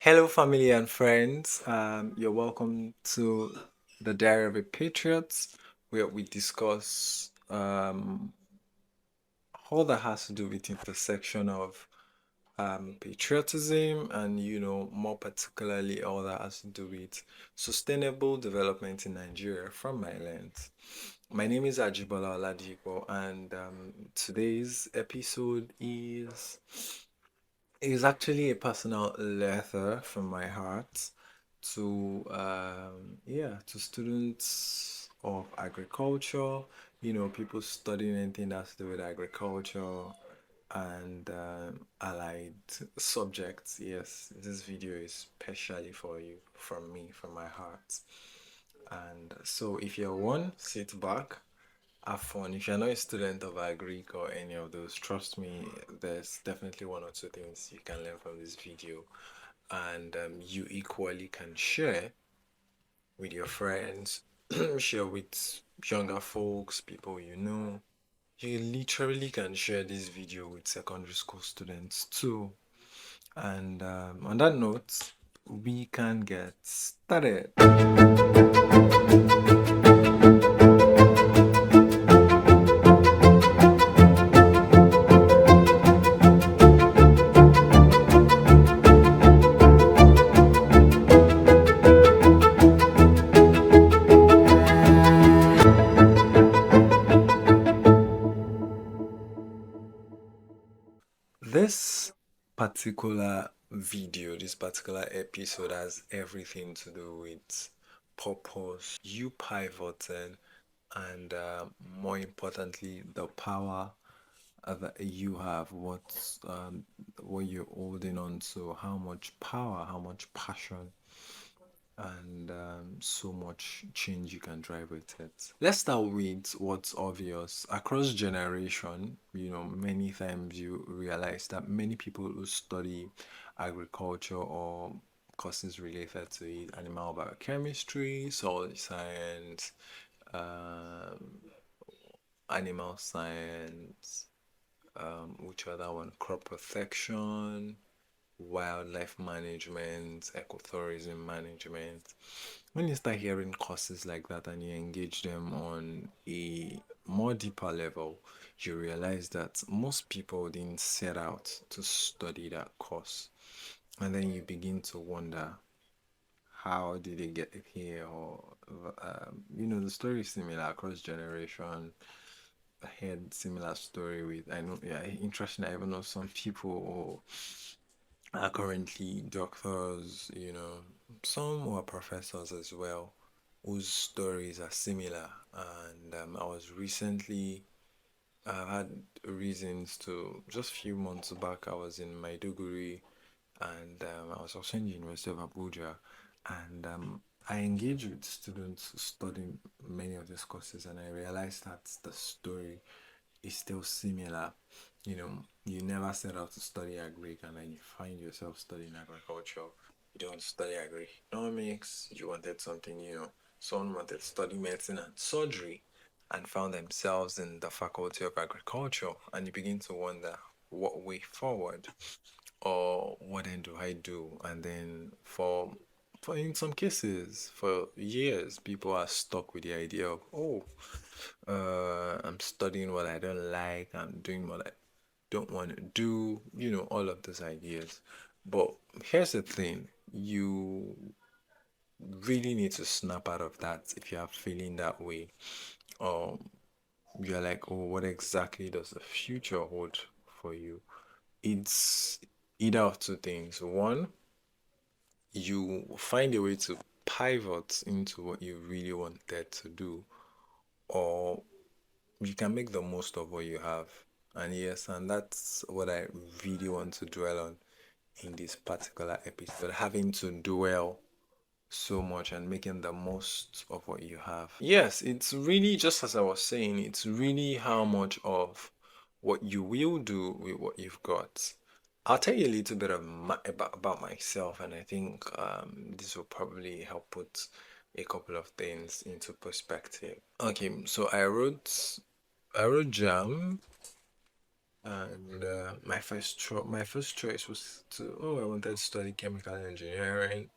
Hello, family and friends. You're welcome to the Diary of a Patriot, where we discuss all that has to do with intersection of patriotism and, more particularly, all that has to do with sustainable development in Nigeria from my lens. My name is Ajibola Oladiipo, and today's episode is actually a personal letter from my heart to to students of agriculture, people studying anything that's to do with agriculture and allied subjects. Yes, this video is specially for you, from me, from my heart. And so if you're one, sit back, have fun. If you're not a student of agric or any of those, trust me, there's definitely one or two things you can learn from this video, and you equally can share with your friends, share with younger folks, people you know. You literally can share this video with secondary school students too. And on that note, we can get started. This particular video, this particular episode has everything to do with purpose, you pivoting, and more importantly, the power that you have, what you're holding on to, how much power, how much passion and so much change you can drive with it. Let's start with what's obvious. Across generation, many times you realize that many people who study agriculture or courses related to it, animal biochemistry, soil science, um, animal science, which other one? Crop protection, wildlife management, ecotourism management. When you start hearing courses like that and you engage them on a more deeper level, you realize that most people didn't set out to study that course. And then you begin to wonder, how did they get here? Or, the story is similar across generation. I had similar story with, I know, yeah, interesting. I even know some people are currently doctors, some were professors as well, whose stories are similar. And I was recently, I had reasons to, just a few months back, I was in Maiduguri and I was also in the University of Abuja. And I engaged with students studying many of these courses, and I realized that the story is still similar. You never set out to study agric and then you find yourself studying agriculture. You don't study agroeconomics, you wanted something, someone wanted to study medicine and surgery and found themselves in the faculty of agriculture, and you begin to wonder what way forward, or what then do I do? And then for in some cases, for years, people are stuck with the idea of, oh, I'm studying what I don't like, I'm doing what I don't want to do, all of those ideas. But here's the thing, you really need to snap out of that if you are feeling that way. Um, you're like, oh, what exactly does the future hold for you? It's either of two things. One, you find a way to pivot into what you really wanted to do, or you can make the most of what you have. And yes, and that's what I really want to dwell on in this particular episode, having to dwell so much and making the most of what you have. Yes, it's really, just as I was saying, it's really how much of what you will do with what you've got. I'll tell you a little bit of about myself, and I think this will probably help put a couple of things into perspective. Okay, so I wrote JAM. and my first choice was I wanted to study chemical engineering.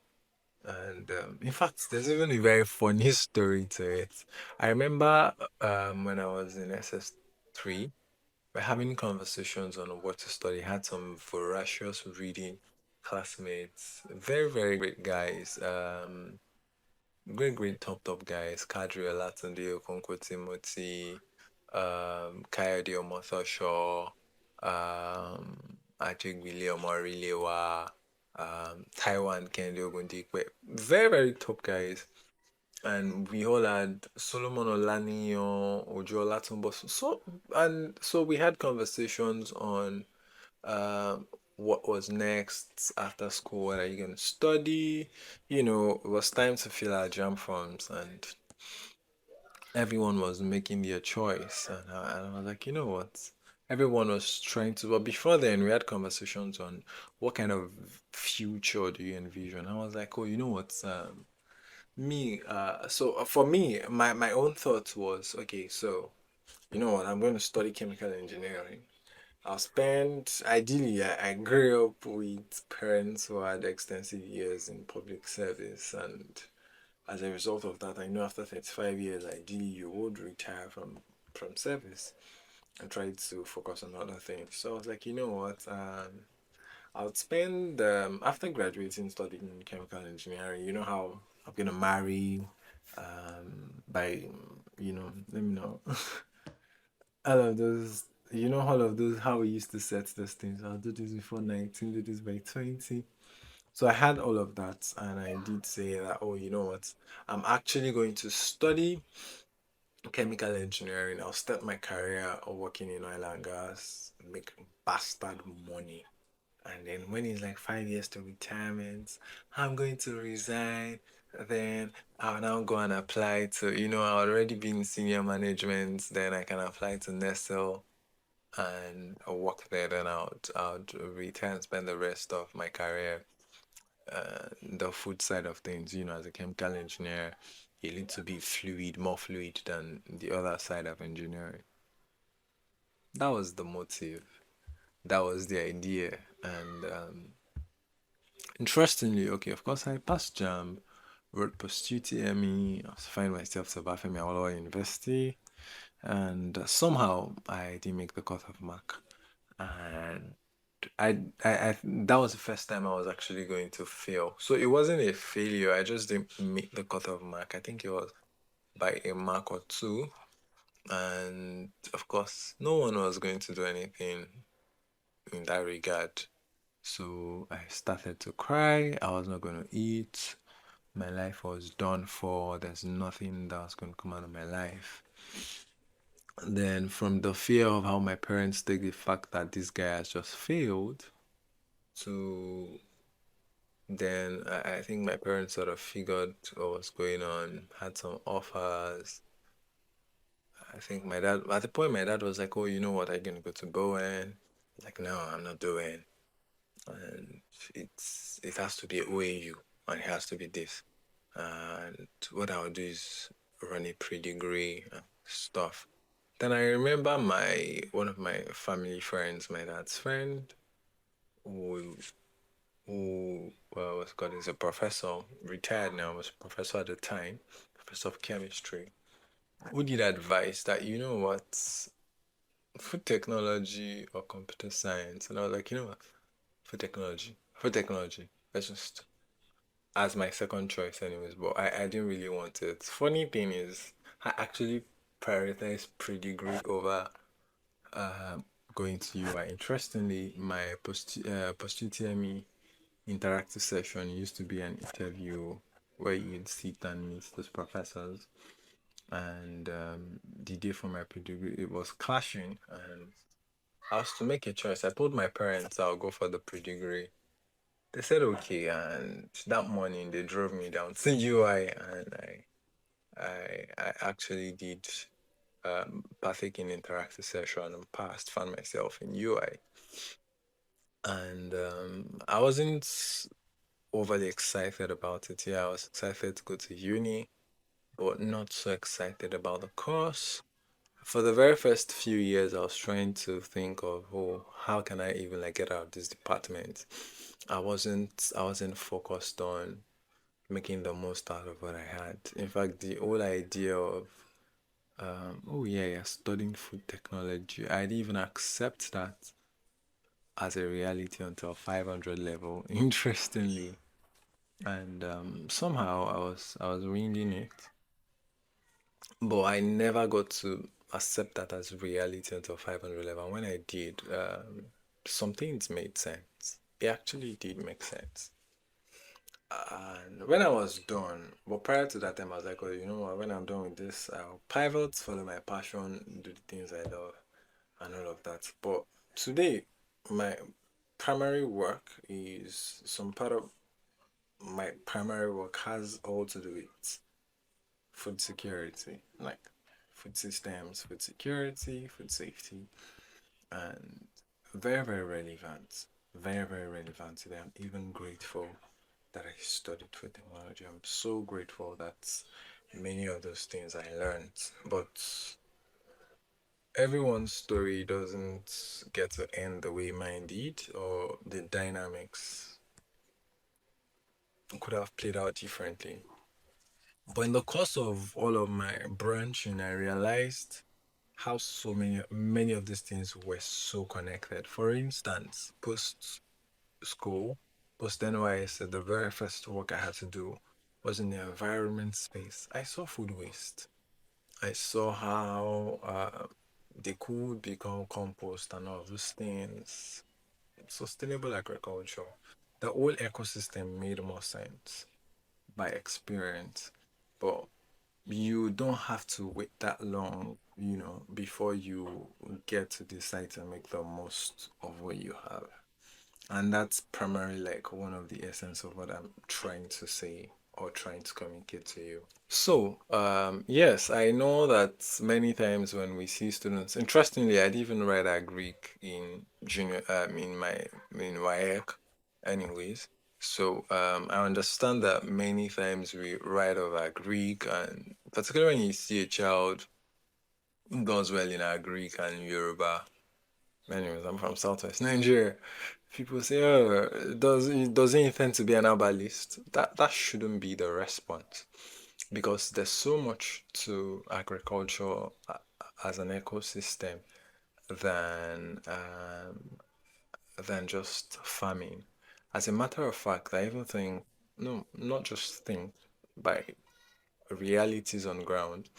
And in fact, there's even a very funny story to it. I remember when I was in SS3, we're having conversations on what to study. Had some voracious reading classmates, very, very great guys. Great, great top guys. Kadri Olatunde Okonkwo Timothy, Kayode Omotosho, Ajigbile Omorilewa, Taiwan Kende Ogundipe. Very, very top guys. And we all had Solomon Olaniyan, Ojo Olatunbo. So we had conversations on what was next after school. What are you going to study? It was time to fill our jam forms, and everyone was making their choice. And I was like, you know what? Everyone was trying to, but before then, we had conversations on what kind of future do you envision. I was like, oh, you know what? For me, my own thought was, okay, so you know what? I'm going to study chemical engineering. Ideally, I grew up with parents who had extensive years in public service, and as a result of that, I know after 35 years, ideally, you would retire from service and try to focus on other things. So I was like, you know what? I would spend, after graduating, studying chemical engineering, you know how I'm gonna marry, by, let me know. All of those, all of those, how we used to set those things. I'll do this before 19, do this by 20. So I had all of that, and I did say that, oh, you know what? I'm actually going to study chemical engineering. I'll start my career working in oil and gas, make bastard money. And then when it's like 5 years to retirement, I'm going to resign. Then I'll now go and apply to, I already been in senior management. Then I can apply to Nestle and I'll work there. Then I'll retire and spend the rest of my career the food side of things. As a chemical engineer, you need to be more fluid than the other side of engineering. That was the motive. That was the idea. And interestingly, okay, of course, I passed JAM, wrote post UTME, I was finding myself to Bafemi Awolowo University, and somehow I didn't make the cutoff mark. And that was the first time I was actually going to fail. So it wasn't a failure, I just didn't make the cutoff mark. I think it was by a mark or two. And of course, no one was going to do anything in that regard. So I started to cry. I was not going to eat. My life was done for. There's nothing that was going to come out of my life. And then, from the fear of how my parents take the fact that this guy has just failed, to then I think my parents sort of figured what was going on, had some offers. I think my dad, at the point, my dad was like, oh, you know what, are you going to go to Bowen? Like, no, I'm not doing. And it has to be OAU, and it has to be this. And what I'll do is run a pre-degree stuff. Then I remember one of my family friends, my dad's friend, who what's called is a professor, retired now, was a professor at the time, professor of chemistry, who did advise that, you know what, food technology or computer science. And I was like, you know what, food technology. Let's just as my second choice anyways, but I didn't really want it. Funny thing is, I actually prioritized pre-degree over uh, going to UI. Interestingly, my post UTME interactive session used to be an interview where you'd sit and meet those professors. And the day for my pre-degree, it was clashing, and I was to make a choice. I told my parents I'll go for the pre-degree. They said okay, and that morning they drove me down to UI, and I actually did partake in interactive session and passed, found myself in UI. And I wasn't overly excited about it. Yeah, I was excited to go to uni, but not so excited about the course. For the very first few years, I was trying to think of, oh, how can I even like get out of this department? I wasn't focused on making the most out of what I had. In fact, the whole idea of oh yeah, studying food technology, I didn't even accept that as a reality until 500 level, interestingly. And somehow I was winging it, but I never got to accept that as reality until 500 level. And when I did, some things made sense. It actually did make sense. And when I was done, but prior to that time, I was like, oh, you know what? When I'm done with this, I'll pivot, follow my passion, do the things I love, and all of that. But today, my primary work is some part of my primary work has all to do with food security, like food systems, food security, food safety, and very, very relevant. Very, very relevant today. I'm even grateful that I studied food technology. I'm so grateful that many of those things I learned. But everyone's story doesn't get to end the way mine did, or the dynamics could have played out differently. But in the course of all of my branching, I realized how so many of these things were so connected. For instance, post school, post NYS, the very first work I had to do was in the environment space. I saw food waste. I saw how they could become compost and all of those things. Sustainable agriculture. The whole ecosystem made more sense by experience. But you don't have to wait that long, before you get to decide to make the most of what you have. And that's primarily like one of the essence of what I'm trying to say or trying to communicate to you. So, yes, I know that many times when we see students, interestingly, I didn't even write a Greek in junior, in my in WAEC, anyways. So, I understand that many times we write of a Greek, and particularly when you see a child who does well in a Greek and Yoruba. Anyways, I'm from Southwest Nigeria. People say, "Oh, does he intend to be an herbalist?" That shouldn't be the response, because there's so much to agriculture as an ecosystem than than just farming. As a matter of fact, I even think, no, not just think, by realities on ground,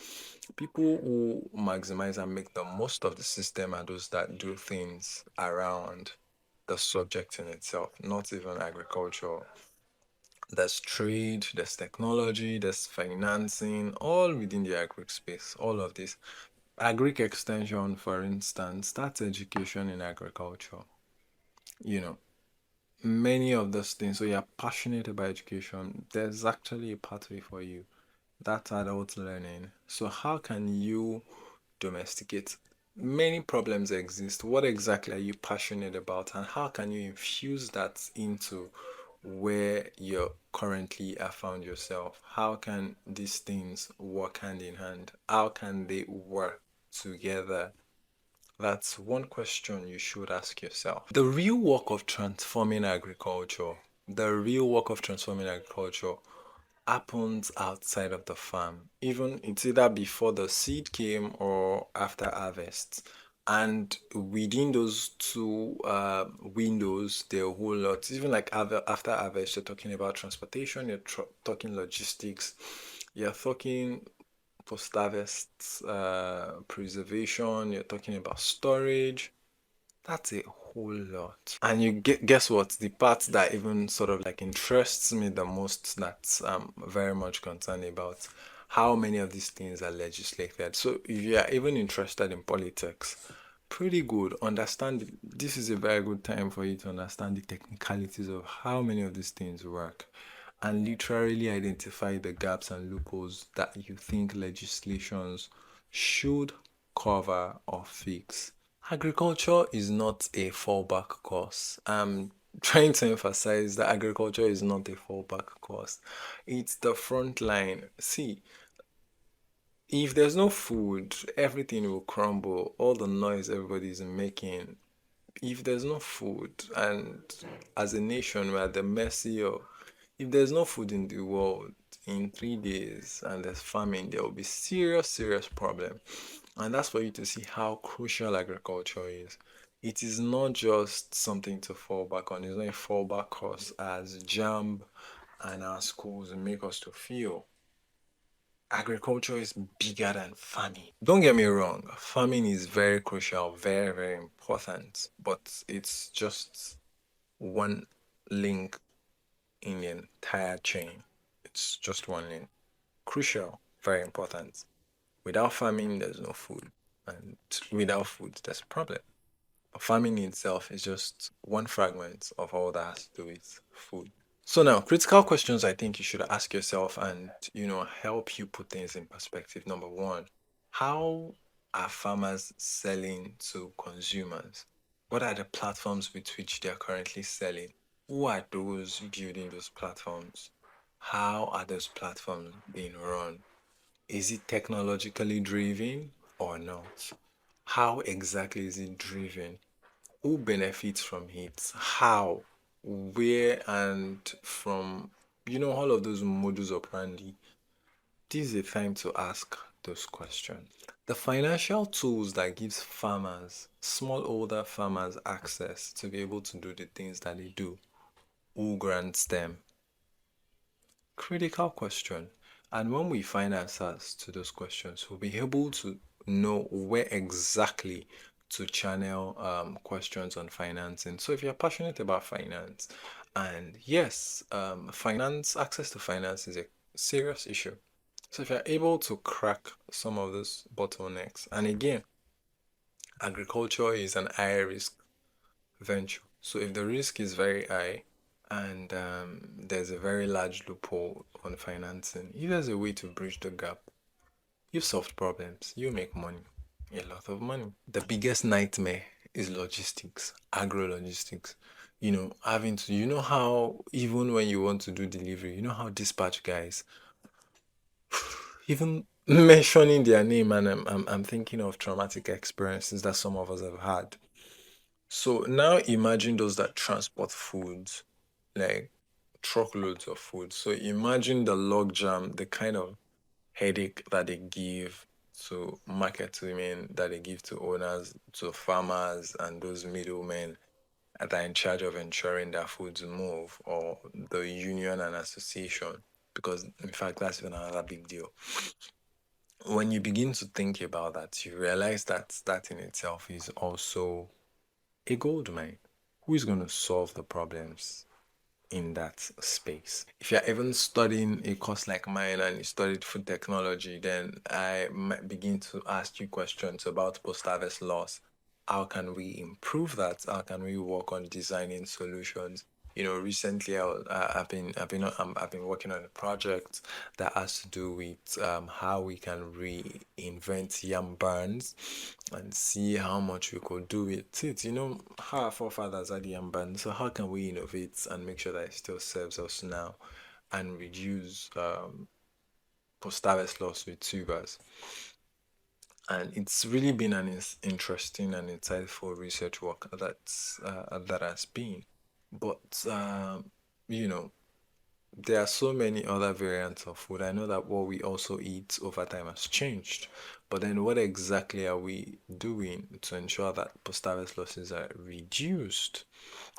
people who maximize and make the most of the system are those that do things around the subject in itself, not even agriculture. There's trade, there's technology, there's financing, all within the agri space, all of this. Agric extension, for instance, that's education in agriculture. You know, many of those things. So you're passionate about education, there's actually a pathway for you. That's adult learning. So how can you domesticate? Many problems exist. What exactly are you passionate about, and how can you infuse that into where you currently have found yourself? How can these things work hand in hand? How can they work together? That's one question you should ask yourself. The real work of transforming agriculture happens outside of the farm. Even it's either before the seed came or after harvest. And within those two windows, there are a whole lot. Even like after harvest, you're talking about transportation, you're talking logistics, you're talking post-harvest preservation, you're talking about storage. That's a whole lot. And you guess what? The part that even sort of like interests me the most, that I'm very much concerned about, how many of these things are legislated. So if you are even interested in politics, pretty good. Understand this is a very good time for you to understand the technicalities of how many of these things work, and literally identify the gaps and loopholes that you think legislations should cover or fix. Agriculture is not a fallback course. I'm trying to emphasize that agriculture is not a fallback course. It's the front line. See, If there's no food, everything will crumble. All the noise everybody's making. If there's no food, and as a nation, we're at the mercy of, if there's no food in the world in 3 days and there's famine, there will be serious, serious problem. And that's for you to see how crucial agriculture is. It is not just something to fall back on. It's not a fallback course as JAMB and our schools make us to feel. Agriculture is bigger than farming. Don't get me wrong, farming is very crucial, very, very important, but it's just one link in the entire chain. It's just one link. Crucial, very important. Without farming, there's no food. And without food, there's a problem. Farming itself is just one fragment of all that has to do with food. So now, critical questions I think you should ask yourself and, help you put things in perspective. Number one, how are farmers selling to consumers? What are the platforms with which they are currently selling? Who are those building those platforms? How are those platforms being run? Is it technologically driven or not? How exactly is it driven? Who benefits from it? How? Where? And from, all of those modus operandi. This is a time to ask those questions. The financial tools that gives farmers, smallholder farmers, access to be able to do the things that they do. Who grants them? Critical question. And when we find answers to those questions, we'll be able to know where exactly to channel questions on financing. So if you're passionate about finance, and yes, finance, access to finance is a serious issue. So if you're able to crack some of those bottlenecks, and again, agriculture is an high risk venture. So if the risk is very high and there's a very large loophole on financing, if there's a way to bridge the gap, you've solved problems, you make money, a lot of money. The biggest nightmare is logistics, agro logistics. Having to, how even when you want to do delivery, how dispatch guys, even mentioning their name, and I'm thinking of traumatic experiences that some of us have had. So now imagine those that transport foods, like truckloads of food. So imagine the logjam, the kind of headache that they give to market women, that they give to owners, to farmers, and those middlemen that are in charge of ensuring their foods move, or the union and association. Because in fact, that's even another big deal. When you begin to think about that, you realize that that in itself is also a gold mine. Who is going to solve the problems in that space? If you're even studying a course like mine and you studied food technology, then I might begin to ask you questions about post-harvest loss. How can we improve that? How can we work on designing solutions? Recently I've been working on a project that has to do with how we can reinvent yam barns and see how much we could do with it. How our forefathers had yam barns, so how can we innovate and make sure that it still serves us now and reduce post-harvest loss with tubers? And it's really been an interesting and insightful research work that has been. But you know, there are so many other variants of food. I know that what we also eat over time has changed. But then what exactly are we doing to ensure that post-harvest losses are reduced?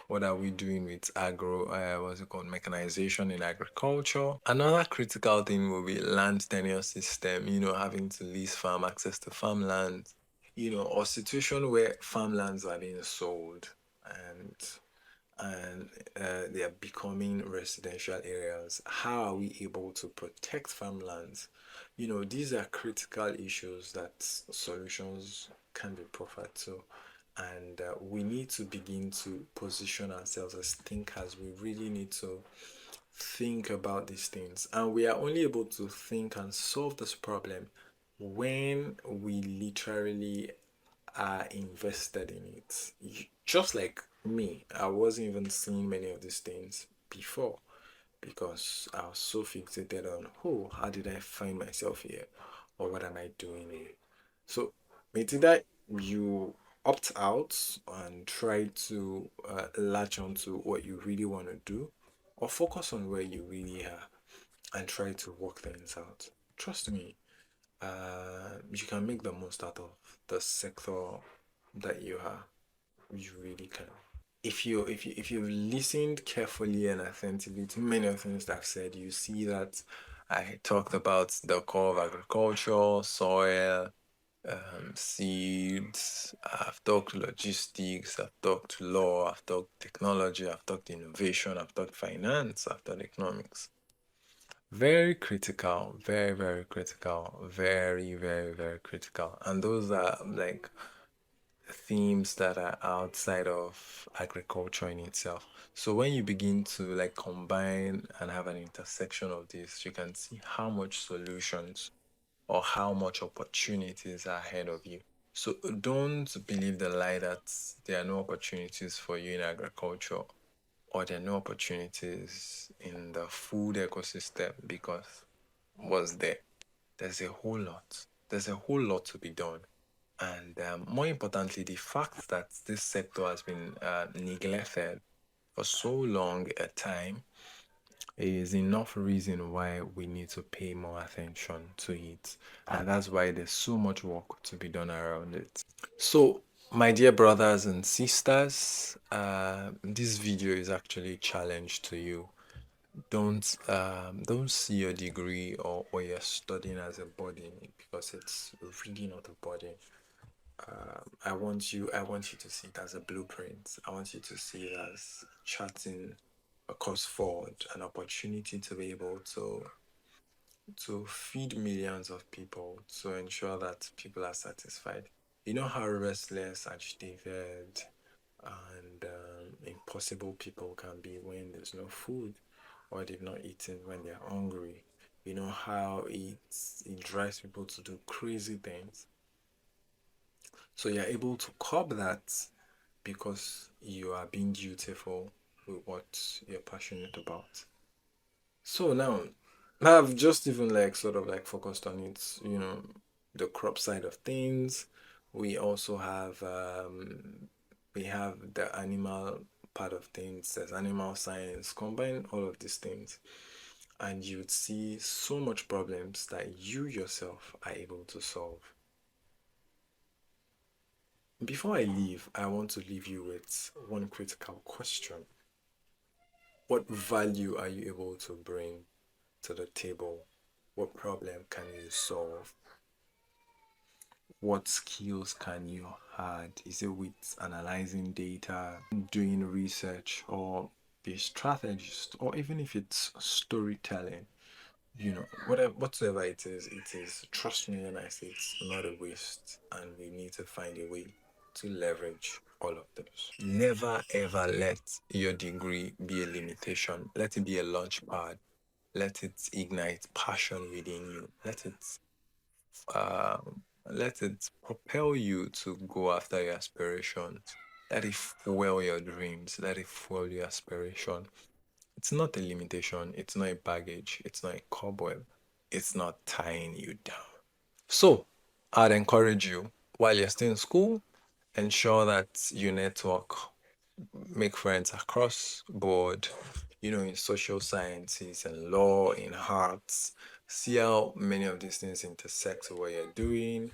What are we doing with what's it called, mechanization in agriculture? Another critical thing will be land tenure system, having to lease farm access to farmland, or situation where farmlands are being sold and they are becoming residential areas. How are we able to protect farmlands? These are critical issues that solutions can be proffered to. And we need to begin to position ourselves as thinkers. We really need to think about these things. And we are only able to think and solve this problem when we literally are invested in it. Just like me, I wasn't even seeing many of these things before because I was so fixated on, oh, how did I find myself here? or what am I doing here? So it's either you opt out and try to latch onto what you really want to do, or focus on where you really are and try to work things out. Trust me, you can make the most out of the sector that you are. You really can. If you've listened carefully and attentively to many of the things that I've said, you see that I talked about the core of agriculture, soil, seeds. I've talked logistics. I've talked law. I've talked technology. I've talked innovation. I've talked finance. I've talked economics. Very critical, very, very critical, very, very, very critical. And those are like themes that are outside of agriculture in itself. So when you begin to like combine and have an intersection of this, you can see how much solutions or how much opportunities are ahead of you. So don't believe the lie that there are no opportunities for you in agriculture or there are no opportunities in the food ecosystem because what's there? There's a whole lot. There's a whole lot to be done. And more importantly, the fact that this sector has been neglected for so long a time is enough reason why we need to pay more attention to it. And that's why there's so much work to be done around it. So, my dear brothers and sisters, this video is actually a challenge to you. Don't see your degree or what you're studying as a burden because it's really not a burden. I want you to see it as a blueprint. I want you to see it as charting a course forward, an opportunity to be able to feed millions of people, to ensure that people are satisfied. You know how restless, agitated, and impossible people can be when there's no food or they've not eaten when they're hungry. You know how it drives people to do crazy things. So you're able to curb that because you are being dutiful with what you're passionate about. So now I've just even like sort of like focused on it, the crop side of things. We also have the animal part of things, there's animal science, combine all of these things, and you would see so much problems that you yourself are able to solve. Before I leave, I want to leave you with one critical question. What value are you able to bring to the table? What problem can you solve? What skills can you add? Is it with analyzing data, doing research, or be a strategist, or even if it's storytelling? Whatever it is, trust me when I say it's not a waste, and we need to find a way to leverage all of those. Never ever let your degree be a limitation. Let it be a launch pad. Let it ignite passion within you. Let it propel you to go after your aspirations. Let it fuel your dreams. Let it fuel your aspiration. It's not a limitation. It's not a baggage. It's not a cobweb. It's not tying you down. So, I'd encourage you while you're still in school, ensure that you network, make friends across board, in social sciences and law, in arts. See how many of these things intersect with what you're doing,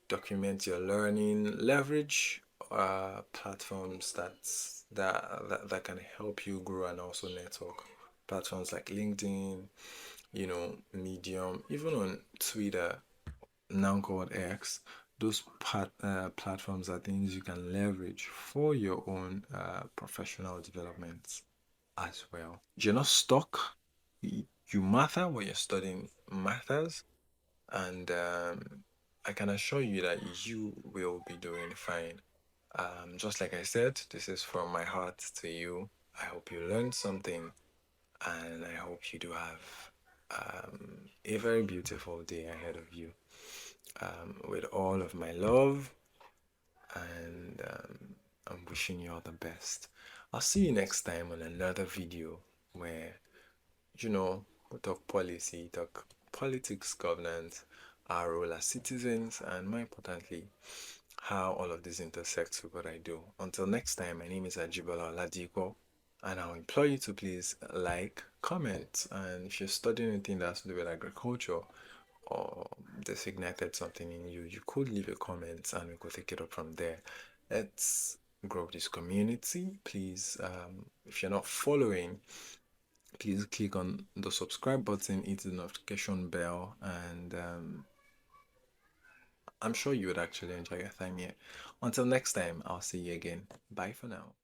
document your learning, leverage platforms that can help you grow and also network. Platforms like LinkedIn, Medium, even on Twitter, now called X. Those platforms are things you can leverage for your own professional development as well. You're not stuck. You matter. What you're studying matters, and I can assure you that you will be doing fine. Just like I said, this is from my heart to you. I hope you learned something, and I hope you do have a very beautiful day ahead of you. With all of my love, and I'm wishing you all the best. I'll see you next time on another video where, we talk policy, talk politics, governance, our role as citizens, and more importantly, how all of this intersects with what I do. Until next time, my name is Ajibola Oladiipo, and I'll implore you to please like, comment, and if you're studying anything that has to do with agriculture or this ignited something in you, you could leave a comment and we could take it up from there. Let's grow this community. Please, if you're not following, please click on the subscribe button, hit the notification bell, and I'm sure you would actually enjoy your time here. Until next time, I'll see you again. Bye for now.